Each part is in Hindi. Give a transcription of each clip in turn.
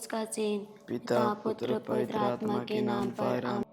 क्रूस का चिन्ह। पिता पुत्र पवित्र आत्मा के नाम पर आमीन।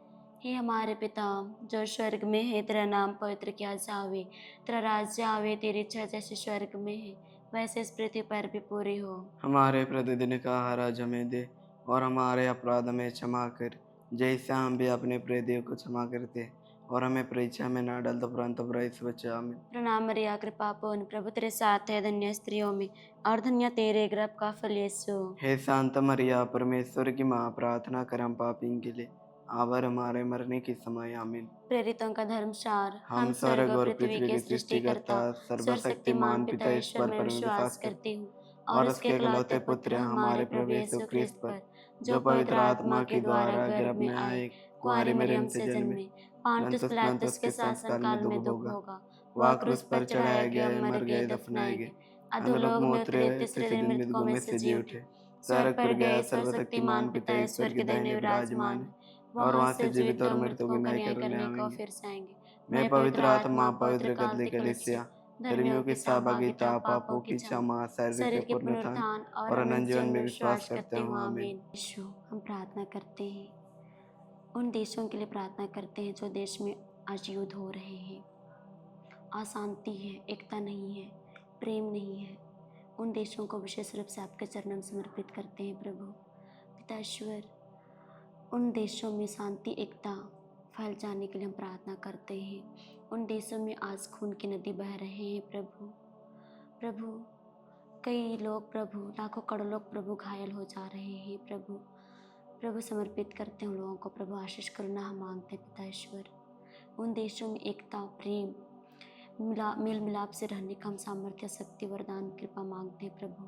हे हमारे पिता जो स्वर्ग में है, तेरा नाम पवित्र किया जावे, तेरा राज्य आवे, तेरी इच्छा जैसे स्वर्ग में है वैसे इस पृथ्वी पर भी पूरी हो। हमारे प्रतिदिन का आहार आज हमें दे, और हमारे अपराध में क्षमा कर, जैसे हम भी अपने अपराधियों को क्षमा करते हैं। और हमें परीक्षा में न डाल, परंतु बुराई से बचा। आमीन। प्रणाम मरिया, कृपा पूर्ण, प्रभु तेरे साथ है, धन्य स्त्रियों में और धन्य तेरे गर्भ का फल यीशु। हे शांत मरिया, परमेश्वर की माँ, प्रार्थना कर हम पापियों के लिए, आवर हमारे मरने के समय। आमीन। प्रेरितों का धर्मसार। हम स्वर्ग स्वर्ग और और पृथ्वी के सृष्टिकर्ता सर्वशक्तिमान पिता ईश्वर में विश्वास करती हूँ और उसके इकलौते पुत्र हमारे प्रभु यीशु ख्रिस्त पर, जो पवित्र आत्मा के द्वारा गर्भ में आए, कुंवारी मरियम से जन्मे, पांतुस पिलातुस के शासन काल में दुख भोगा, वह क्रूस पर चढ़ाया गया, मर गए, दफनाए गए, अधोलोक में उतरे, तीसरे दिन मृतकों में से जी उठे, स्वर्ग पर गए, सर्वशक्तिमान पिता ईश्वर के दाहिने विराजमान है, वहां से जीवित और मृतकों का न्याय करने को फिर से आएंगे। मैं पवित्र आत्मा, पवित्र कत्ले कलीसिया, धर्मियों की सहभागिता, पापों की क्षमा, शरीर शरीर के के पुनरुत्थान पुनरुत्थान और अनंत जीवन में विश्वास विश्वास करते हूँ। आमीन। यीशु, हम प्रार्थना करते हैं, उन देशों के लिए प्रार्थना करते हैं जो देश में आज युद्ध हो रहे हैं, अशांति है, एकता नहीं है, प्रेम नहीं है। उन देशों को विशेष रूप से आपके चरणों में समर्पित करते हैं प्रभु। पिता ईश्वर, उन देशों में शांति, एकता फैल जाने के लिए हम प्रार्थना करते हैं। उन देशों में आज खून की नदी बह रहे हैं प्रभु, कई लोग प्रभु, लाखों करोड़ों लोग प्रभु घायल हो जा रहे हैं प्रभु समर्पित करते हैं उन लोगों को प्रभु, आशीष करुणा हम मांगते हैं पिता ईश्वर। उन देशों में एकता, प्रेम, मेल मिलाप से रहने का हम सामर्थ्य, शक्ति, वरदान, कृपा मांगते हैं प्रभु।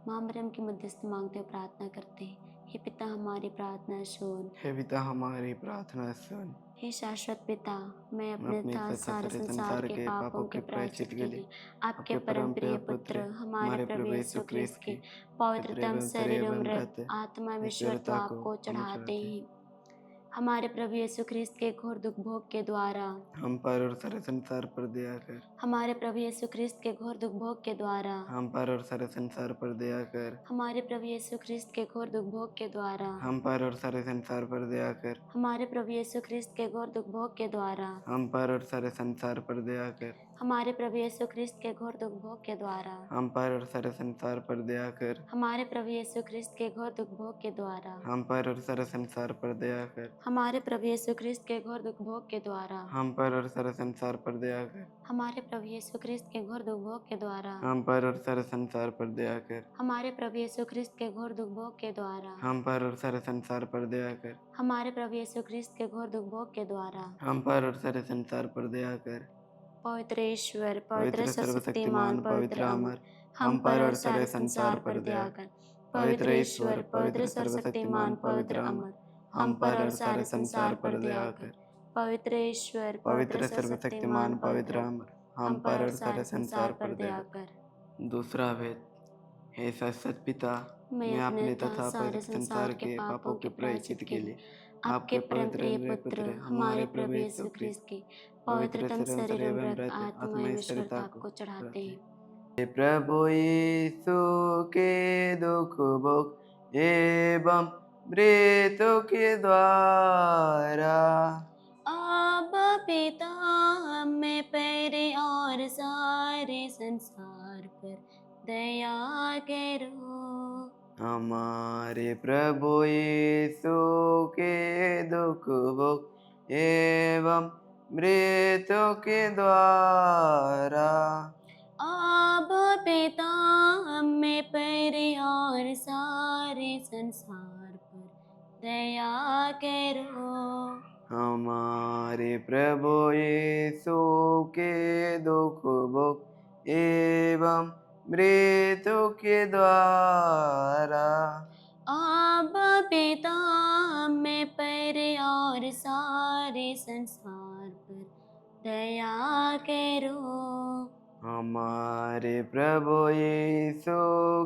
माँ मरियम की मध्यस्थ मांगते हुए प्रार्थना करते हैं। हे पिता हमारी प्रार्थना सुन। हे पिता हमारी प्रार्थना सुन। हे शाश्वत पिता, मैं अपने अपने तथा सारे संसार के पापों के प्रायश्चित के लिए आपके परम प्रिय पुत्र हमारे प्रभु यीशु ख्रिस्त के पवित्रतम शरीर एवं रक्त, आत्मा में ईश्वरत्व आपको चढ़ाते हैं। हमारे प्रभु यीशु ख्रिस्त के घोर दुख भोग के द्वारा हम पर और सारे संसार पर दया कर। हमारे प्रभु यीशु ख्रिस्त के घोर दुख भोग के द्वारा हम पर और सारे संसार पर दया कर। हमारे प्रभु यीशु ख्रिस्त के घोर दुख भोग के द्वारा हम पर और सारे संसार पर दया कर। हमारे प्रभु यीशु ख्रिस्त के घोर दुख भोग के द्वारा हम पर और सारे संसार पर दया कर। हमारे प्रभु यीशु ख्रिस्त के घोर दुख भोग के द्वारा हम पर और सारे संसार पर दया कर। हमारे प्रभु यीशु ख्रिस्त के घोर दुख भोग के द्वारा हम पर और सारे संसार पर दया कर। हमारे प्रभु यीशु ख्रिस्त के घोर दुख भोग के द्वारा हम पर और सारे संसार पर दया कर। हमारे प्रभु यीशु ख्रिस्त के घोर दुख भोग के द्वारा हम पर और सारे संसार पर दया कर। हमारे प्रभु यीशु ख्रिस्त के घोर दुख भोग के द्वारा हम पर और सारे संसार पर दया कर। हमारे प्रभु यीशु ख्रिस्त के घोर दुख भोग के द्वारा हम पर और सारे संसार पर दया कर। पवित्र ईश्वर, पवित्र सर्वशक्तिमान, पवित्र अमर, हम पर और सारे संसार पर दया कर। पवित्र ईश्वर, पवित्र सर्वशक्तिमान, पवित्र अमर, हम पर और सारे संसार पर दया कर। पवित्र ईश्वर, पवित्र सर्वशक्तिमान, पवित्र अमर, हम पर और सारे संसार पर दया कर। दूसरा भेद। हे शाश्वत पिता, मैं अपने तथा सारे संसार के पापों के प्रायश्चित के लिए आपके परम प्रिय पुत्र हमारे प्रभु यीशु ख्रिस्त के पवित्रतम शरीर एवं रक्त, आत्मा एवं ईश्वरता को चढ़ाते हैं। हे प्रभु यीशु के दुख भोग एवं मृत्यु के द्वारा अब पिता हमें पैरे और सारे संसार पर दया करो। हमारे प्रभु यीशु के दुख भोग एवं मृत्यु के द्वारा अब पिता हमें पैरे और सारे संसार पर दया करो। हमारे प्रभु यीशु के दुख भोग एवं मृत्यु के द्वारा अब पिता हमें पैरे और सारे संसार पर दया करो। हमारे प्रभु यीशु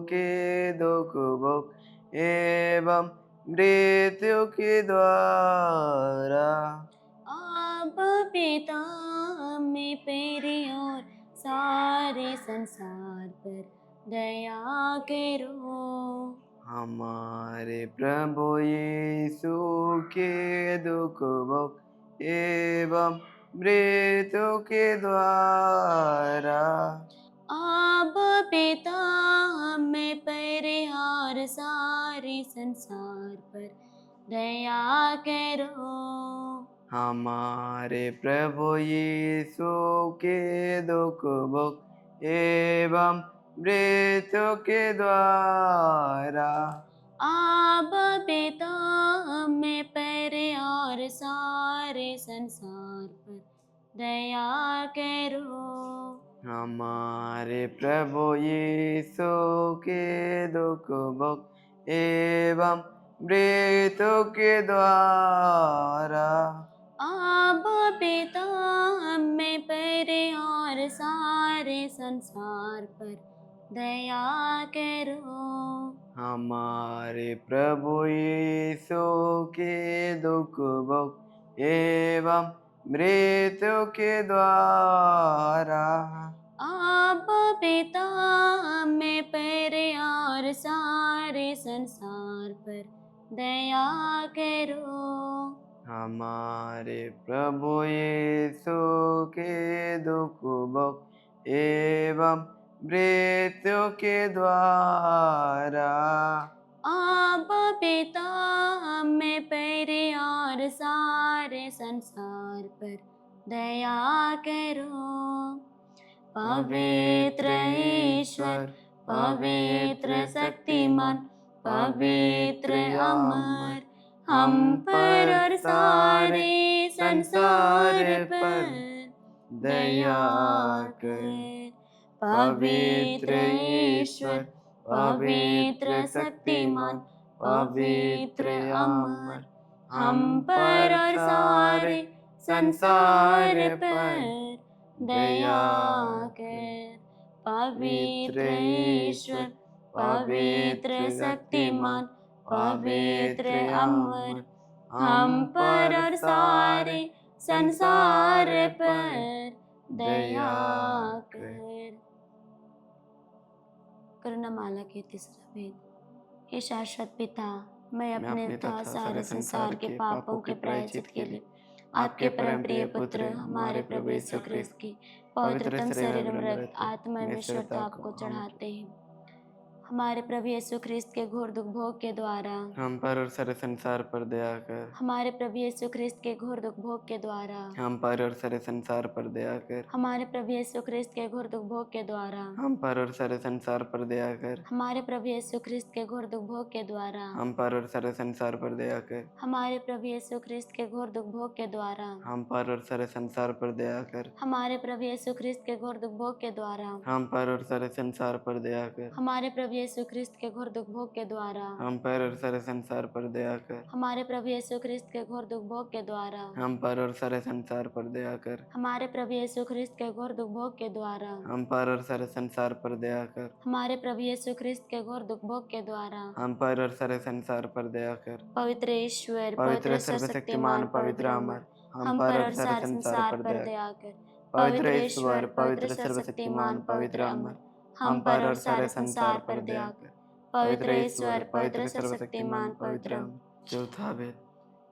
के दुख भोग एवं मृत्यु के द्वारा अब पिता हमें पैरे और सारे संसार पर दया करो। हमारे प्रभु यीशु के दुख भोग एवं मृत्यु के द्वारा अब पिता हमें परिहार सारे संसार पर दया करो। हमारे प्रभु यीशु के दुख भोग एवं मृत्यु के द्वारा अब पिता हमें परिहार सारे संसार पर दया करो। हमारे प्रभु यीशु के दुख भोग एवं मृत्यु के द्वारा अब पिता हमें परिहार सारे संसार पर दया करो। हमारे प्रभु यीशु के दुख भोग एवं मृत्यु के द्वारा अब पिता हमें परिहार सारे संसार पर दया करो। हमारे प्रभु यीशु के दुख भोग एवं मृत्यु के द्वारा अब पिता हमें परिहार सारे संसार पर दया करो। पवित्र ईश्वर, पवित्र शक्तिमान, पवित्र अमर, हम पर और सारे संसार पर दया कर। पवित्र ईश्वर, पवित्र शक्तिमान, पवित्र अमर, हम पर और सारे संसार पर दया कर। पवित्र ईश्वर, पवित्र शक्तिमान, पवित्र अमर, हम पर और सारे संसार पर दया कर। करुणामाला के तीसरा भेद। हे शाश्वत पिता, मैं अपने तथा सारे संसार के पापों के प्रायश्चित के लिए आपके परम प्रिय पुत्र हमारे प्रभु यीशु ख्रिस्त की पवित्रतम शरीर एवं रक्त आत्मा में ईश्वरता आपको चढ़ाते हैं। हमारे प्रभु यीशु ख्रिस्त के घोर दुख भोग के द्वारा हम पर और सारे संसार पर दया कर। हमारे प्रभु यीशु ख्रिस्त के घोर दुख भोग के द्वारा हम पर और सारे संसार पर दया कर। हमारे प्रभु यीशु ख्रिस्त के घोर दुख भोग के द्वारा हम पर और सारे संसार पर दया कर। हमारे प्रभु यीशु ख्रिस्त के घोर दुख भोग के द्वारा हम पर और सारे संसार पर दया कर। हमारे प्रभु यीशु ख्रिस्त के घोर दुख भोग के द्वारा हम पर और सारे संसार पर दया कर। हमारे प्रभु यीशु ख्रिस्त के घोर दुख भोग के द्वारा हम पर और सारे संसार पर दया कर। हमारे प्रभु यीशु ख्रिस्त के घोर दुख भोग के द्वारा हम पर और सारे संसार पर दया कर। हमारे प्रभु यीशु ख्रिस्त के घोर दुख भोग के द्वारा हम पर और सारे संसार पर दया कर। हमारे प्रभु यीशु ख्रिस्त के घोर दुख भोग के द्वारा हम पर और सारे संसार पर दया कर। हमारे प्रभु यीशु ख्रिस्त के घोर दुख भोग के द्वारा हम पर और सारे संसार पर दया कर। पवित्र ईश्वर, पवित्र सर्वशक्तिमान, पवित्र अमर, हम पर और सारे संसार पर दया कर। पवित्र ईश्वर, पवित्र सर्वशक्तिमान, पवित्र अमर, हम पर और सारे संसार पर दया कर। पवित्र ईश्वर, पवित्र सर्वशक्तिमान, पवित्र अमर। चौथा भेद।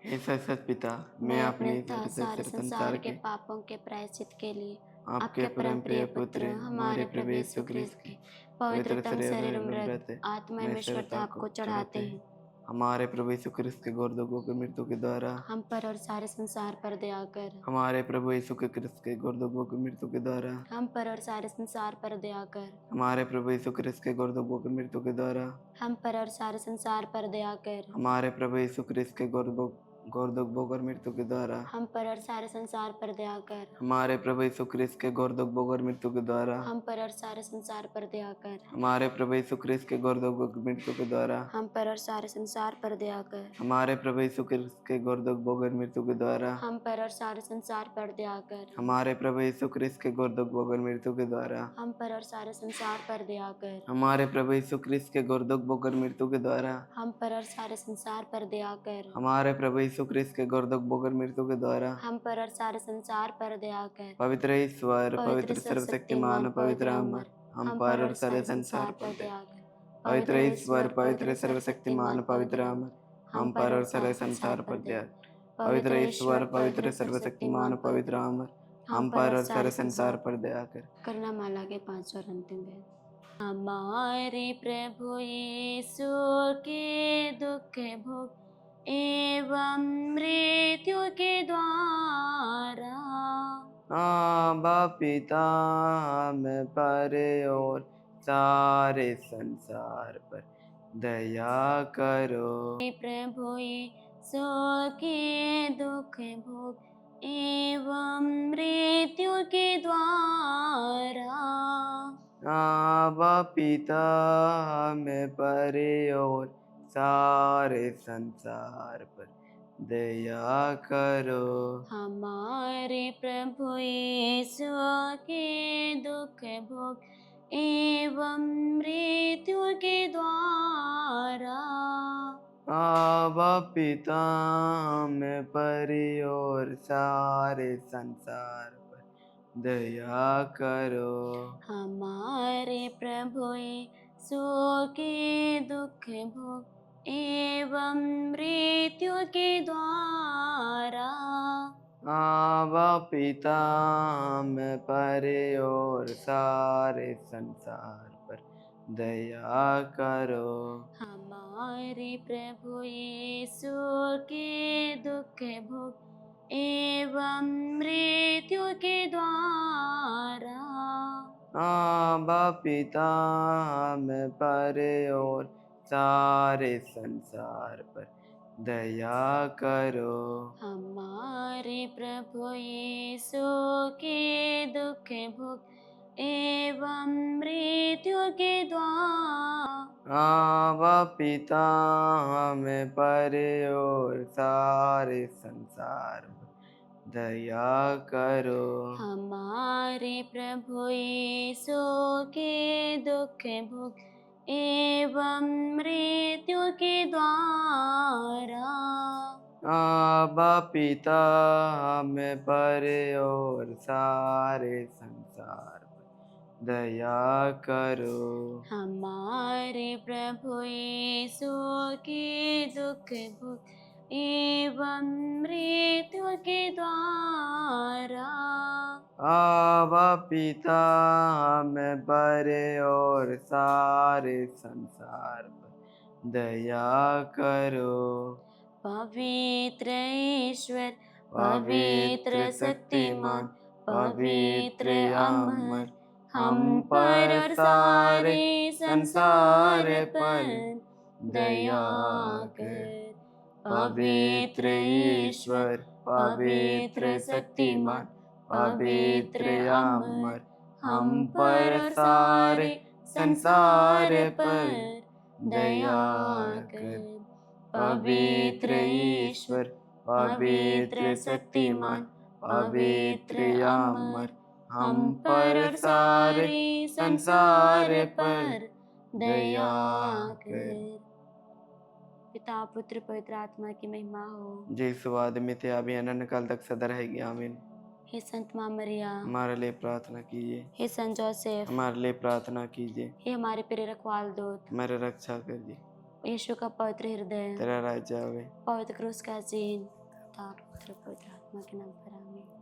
हे शाश्वत पिता, मैं अपने तथा सारे संसार के पापों के प्रायश्चित के लिए आपके परम प्रिय पुत्र हमारे प्रभु यीशु ख्रिस्त की पवित्रतम शरीर एवं रक्त आत्मा में ईश्वरता आपको चढ़ाते हैं। हमारे प्रभु यीशु ख्रिस्त के घोर दुखों की मृत्यु के द्वारा हम पर और सारे संसार पर दया कर। हमारे प्रभु यीशु के ख्रिस्त के घोर दुखों की मृत्यु के द्वारा हम पर और सारे संसार पर दया कर। हमारे प्रभु यीशु ख्रिस्त के घोर दुखों की मृत्यु के द्वारा हम पर और सारे संसार पर दया कर। हमारे प्रभु यीशु ख्रिस्त के घोर दुख भोग और मृत्यु के द्वारा हम पर और सारे संसार पर दया कर। हमारे प्रभु यीशु ख्रिस्त के घोर दुख भोग और मृत्यु के द्वारा हम पर और सारे संसार पर दया कर। हमारे प्रभु यीशु ख्रिस्त के घोर दुख भोग मृत्यु के द्वारा हम पर और सारे संसार पर दया कर। हमारे प्रभु यीशु ख्रिस्त के घोर दुख भोग और मृत्यु के द्वारा हम पर और सारे संसार पर दया कर। हमारे प्रभु यीशु ख्रिस्त के घोर दुख भोग और मृत्यु के द्वारा हम पर और सारे संसार पर दया कर। हमारे प्रभु यीशु ख्रिस्त के घोर दुख भोग और मृत्यु के द्वारा हम पर और सारे संसार पर दया कर। हमारे प्रभु यीशु ख्रिस्त के घोर दुख भोग और मृत्यु के द्वारा हम पर और सारे संसार पर दया कर। पवित्र ईश्वर, पवित्र सर्वशक्तिमान, पवित्र अमर, हम पर और सारे संसार पर दया कर। पवित्र ईश्वर, पवित्र सर्वशक्तिमान, पवित्र अमर, हम पर और सारे संसार पर दया। पवित्र ईश्वर, पवित्र सर्वशक्तिमान, पवित्र अमर, हम पर और सारे संसार पर दया कर। करना माला के 5 और अंतिम वेद। हमारे प्रभु यीशु के दुख भोग एवं मृत्यु के द्वारा आबा पिता में परे और सारे संसार पर दया करो। प्रभु यीशु के दुख भोग एवं मृत्यु के द्वारा आबा पिता में परे और सारे संसार पर दया करो। हमारे प्रभु यीशु के दुख भोग एवं मृत्यु के द्वारा आबा पिता में परे और सारे संसार पर दया करो। हमारे प्रभु यीशु के दुख भोग एवं मृत्यु के द्वारा आबा पिता में परे और सारे संसार पर दया करो। हमारे प्रभु यीशु के दुख भोग एवं मृत्यु के द्वारा आबा पिता में परे और सारे संसार पर दया करो। हमारे प्रभु यीशु के दुख भोग एवं मृत्यु के द्वारा आबा पिता में परे और सारे संसार पर दया करो। हमारे प्रभु यीशु के दुख भोग एवं मृत्यु के द्वारा आबा पिता में परे और सारे संसार पर दया करो। हमारे प्रभु यीशु के दुख भोग एवं मृत्यु के द्वारा आबा पिता में परे और सारे संसार पर दया करो। पवित्र ईश्वर, पवित्र शक्तिमान, पवित्र अमर, हम पर और सारे संसार पर दया कर। पवित्र ईश्वर, पवित्र शक्तिमान, पवित्र अमर, हम पर और सारे संसार पर दया कर। पवित्र ईश्वर, पवित्र शक्तिमान, पवित्र अमर, हम पर और सारे संसार पर दया कर। पिता पुत्र पवित्र आत्मा की महिमा हो। जय सुवाद में थे अभी अनंत काल तक सदा रहेगी। आमीन। हे संत मां मरिया, हमारे लिए प्रार्थना कीजिए। हे संत जोसेफ, हमारे लिए प्रार्थना कीजिए। हे हमारे प्रिय रखवाल दूत, मेरे रक्षा कीजिए। यीशु का पवित्र हृदय, तेरा राज्य आवे, पवित्र क्रूस का चिन्ह, पिता पुत्र पवित्र आत्मा के नाम पर आमीन।